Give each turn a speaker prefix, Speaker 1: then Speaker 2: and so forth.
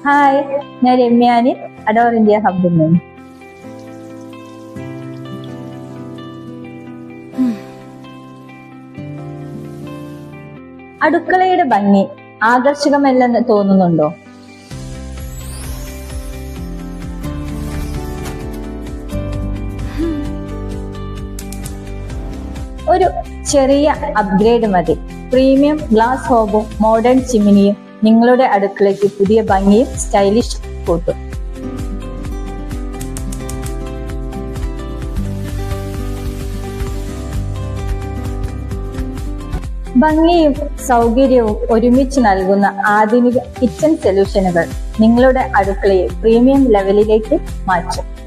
Speaker 1: Hi, ഞാൻ രമ്യാനി, adore India ഹബിൽ നിന്ന്. അടുക്കളയുടെ ഭംഗി ആകർഷകമല്ലെന്ന് തോന്നുന്നുണ്ടോ? ഒരു ചെറിയ അപ്ഗ്രേഡ് മതി. പ്രീമിയം ഗ്ലാസ് ഹോബും മോഡേൺ ചിമ്മിനിയും നിങ്ങളുടെ അടുക്കളയ്ക്ക് പുതിയ ഭംഗിയും സ്റ്റൈലിഷ് കൂട്ടും. ഭംഗിയും സൗകര്യവും ഒരുമിച്ച് നൽകുന്ന ആധുനിക കിച്ചൺ സൊല്യൂഷനുകൾ നിങ്ങളുടെ അടുക്കളയെ പ്രീമിയം ലെവലിലേക്ക് മാറ്റും.